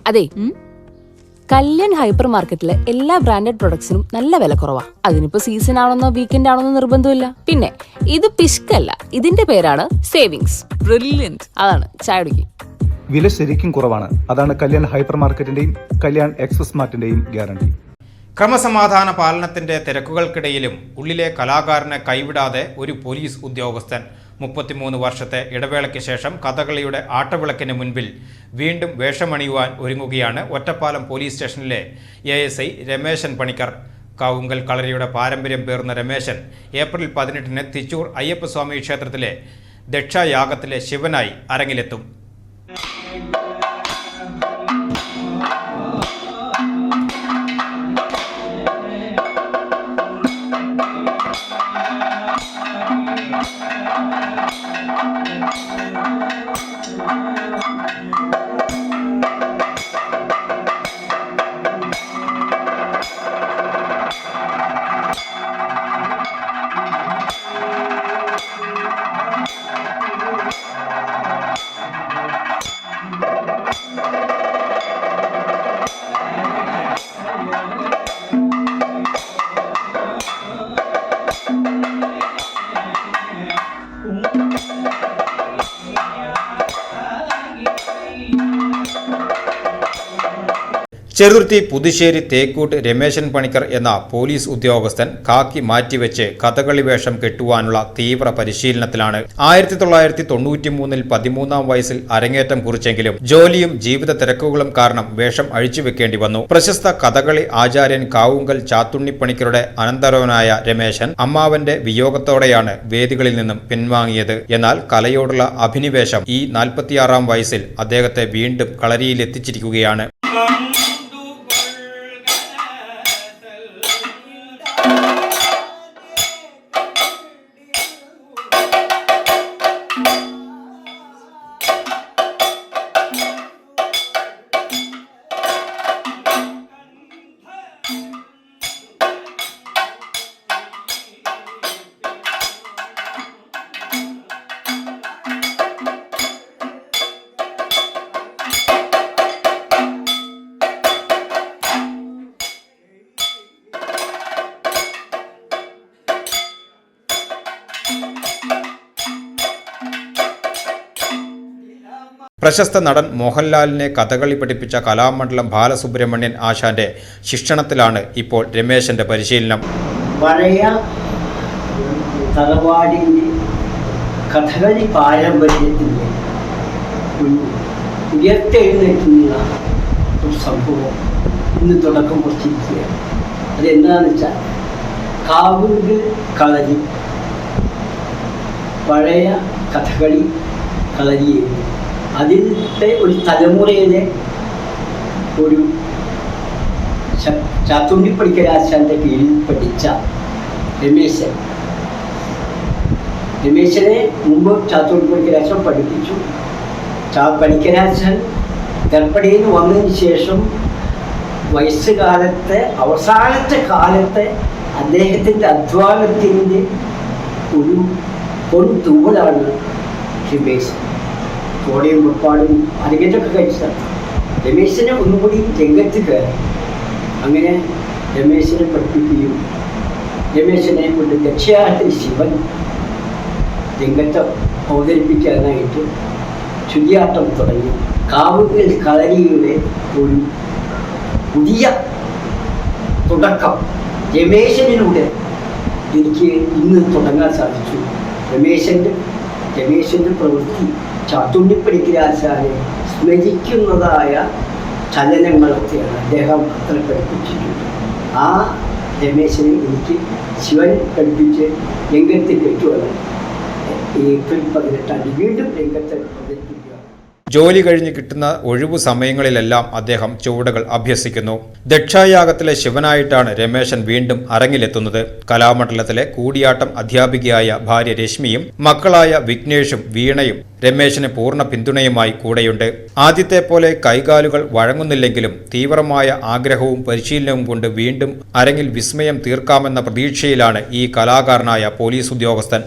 അതെ, കല്യാൺ ഹൈപ്പർ മാർക്കറ്റിലെ എല്ലാ ബ്രാൻഡഡ് പ്രൊഡക്ട്സിനും നല്ല വില കുറവാ. അതിനിപ്പോ സീസൺ ആണെന്നോ വീക്കെൻഡ് ആണെന്നോ നിർബന്ധമില്ല. പിന്നെ ഇത് പിഷ്കല്ല, ഇതിന്റെ പേരാണ് സേവിങ്സ്. ബ്രില്യന്റ്. അതാണ് ചായ കുടിക്കും. വില ശരിക്കും കുറവാണ്. അതാണ് കല്യാൺ ഹൈപ്പർ മാർക്കറ്റിന്റെയും കല്യാൺ എക്സ്പ്രസ് മാർട്ടിന്റെയും ഗ്യാരണ്ടി. ക്രമസമാധാന പാലനത്തിന്റെ തിരക്കുകൾക്കിടയിലും ഉള്ളിലെ കലാകാരനെ കൈവിടാതെ ഒരു പോലീസ് ഉദ്യോഗസ്ഥൻ 33 വർഷത്തെ ഇടവേളയ്ക്ക് ശേഷം കഥകളിയുടെ ആട്ടവിളക്കിന് മുൻപിൽ വീണ്ടും വേഷമണിയുവാൻ ഒരുങ്ങുകയാണ് ഒറ്റപ്പാലം പോലീസ് സ്റ്റേഷനിലെ ASI രമേശൻ പണിക്കർ. കാവുങ്കൽ കളരിയുടെ പാരമ്പര്യം പേർന്ന രമേശൻ ഏപ്രിൽ 18-ന് തിച്ചൂർ അയ്യപ്പസ്വാമി ക്ഷേത്രത്തിലെ ദക്ഷയാഗത്തിലെ ശിവനായി അരങ്ങിലെത്തും. ചെറുതുരുത്തി പുതുശ്ശേരി തേക്കൂട്ട് രമേശൻ പണിക്കർ എന്ന പോലീസ് ഉദ്യോഗസ്ഥൻ കാക്കി മാറ്റിവെച്ച് കഥകളി വേഷം കെട്ടുവാനുള്ള തീവ്ര പരിശീലനത്തിലാണ്. 1993-ൽ 13-ാം വയസ്സിൽ അരങ്ങേറ്റം കുറിച്ചെങ്കിലും ജോലിയും ജീവിത തിരക്കുകളും കാരണം വേഷം അഴിച്ചുവെക്കേണ്ടി വന്നു. പ്രശസ്ത കഥകളി ആചാര്യൻ കാവുങ്കൽ ചാത്തുണ്ണിപ്പണിക്കരുടെ അനന്തരവനായ രമേശൻ അമ്മാവന്റെ വിയോഗത്തോടെയാണ് വേദികളിൽ നിന്നും പിൻവാങ്ങിയത്. എന്നാൽ കലയോടുള്ള അഭിനിവേശം ഈ 46-ാം വയസ്സിൽ അദ്ദേഹത്തെ വീണ്ടും കളരിയിലെത്തിച്ചിരിക്കുകയാണ്. പ്രശസ്ത നടൻ മോഹൻലാലിനെ കഥകളി പഠിപ്പിച്ച കലാമണ്ഡലം ബാലസുബ്രഹ്മണ്യൻ ആശാന്റെ ശിക്ഷണത്തിലാണ് ഇപ്പോൾ രമേശന്റെ പരിശീലനം. പഴയ തറവാടിൻ്റെ കഥകളി പാരമ്പര്യത്തിൻ്റെ ഉയർത്തെഴുന്നേറ്റുന്ന ഒരു സംഭവം ഇന്ന് തുടക്കം കുറിച്ചിരിക്കുകയാണ്. അതെന്താണെന്ന് വെച്ചാൽ കാവുങ്കൽ കളരി പഴയ കഥകളി കളരിയായിരുന്നു. അതിൻ്റെ ഒരു തലമുറയിലെ ഒരു ചാത്തുണ്ണിപ്പണിക്കരാശാന്റെ കീഴിൽ പഠിച്ച രമേശനെ മുമ്പ് ചാത്തുണ്ണിപ്പണിക്കരാശാൻ പഠിപ്പിച്ചു. പണിക്കരാശാൻ ഗർഭടിയിൽ നിന്ന് വന്നതിന് ശേഷം വയസ്സുകാലത്തെ അവസാനത്തെ കാലത്തെ അദ്ദേഹത്തിൻ്റെ അധ്വാനത്തിൻ്റെ ഒരു പൊൻതൂവലാണ് രമേശൻ. കോടയും പുറപ്പാടും അരങ്ങേറ്റമൊക്കെ കഴിച്ചതാണ്. രമേശനെ ഒന്നുകൂടി രംഗത്ത് കയറി. അങ്ങനെ രമേശനെ പഠിപ്പിക്കുകയും രമേശനെ കൊണ്ട് ദക്ഷയാഗത്തിൽ ശിവൻ രംഗത്ത് അവതരിപ്പിക്കാനായിട്ട് ചുരിയാട്ടം തുടങ്ങി. കാവുങ്കൽ കളരിയുടെ ഒരു പുതിയ തുടക്കം രമേശനിലൂടെ എനിക്ക് ഇന്ന് തുടങ്ങാൻ സാധിച്ചു. രമേശൻ്റെ പ്രവൃത്തി ചാത്തുണ്ണിപ്പണിക്കരാശാനെ സ്മരിക്കുന്നതായ ചലനങ്ങളൊക്കെയാണ് അദ്ദേഹം അത്ര പഠിപ്പിച്ചിട്ടുണ്ട്. ആ രമേശനെ എനിക്ക് ശിവൻ പഠിപ്പിച്ച് രംഗത്ത് കയറ്റുവാണ്. ഏപ്രിൽ 18 വീണ്ടും രംഗത്ത് അവതരിപ്പിക്കുക. ജോലി കഴിഞ്ഞ് കിട്ടുന്ന ഒഴിവു സമയങ്ങളിലെല്ലാം അദ്ദേഹം ചുവടുകൾ അഭ്യസിക്കുന്നു. ദക്ഷയാഗത്തിലെ ശിവനായിട്ടാണ് രമേശൻ വീണ്ടും അരങ്ങിലെത്തുന്നത്. കലാമണ്ഡലത്തിലെ കൂടിയാട്ടം അധ്യാപികയായ ഭാര്യ രശ്മിയും മക്കളായ വിഘ്നേഷും വീണയും രമേശന് പൂർണ്ണ പിന്തുണയുമായി കൂടെയുണ്ട്. ആദ്യത്തെ പോലെ കൈകാലുകൾ വഴങ്ങുന്നില്ലെങ്കിലും തീവ്രമായ ആഗ്രഹവും പരിശീലനവും കൊണ്ട് വീണ്ടും അരങ്ങിൽ വിസ്മയം തീർക്കാമെന്ന പ്രതീക്ഷയിലാണ് ഈ കലാകാരനായ പോലീസ് ഉദ്യോഗസ്ഥൻ.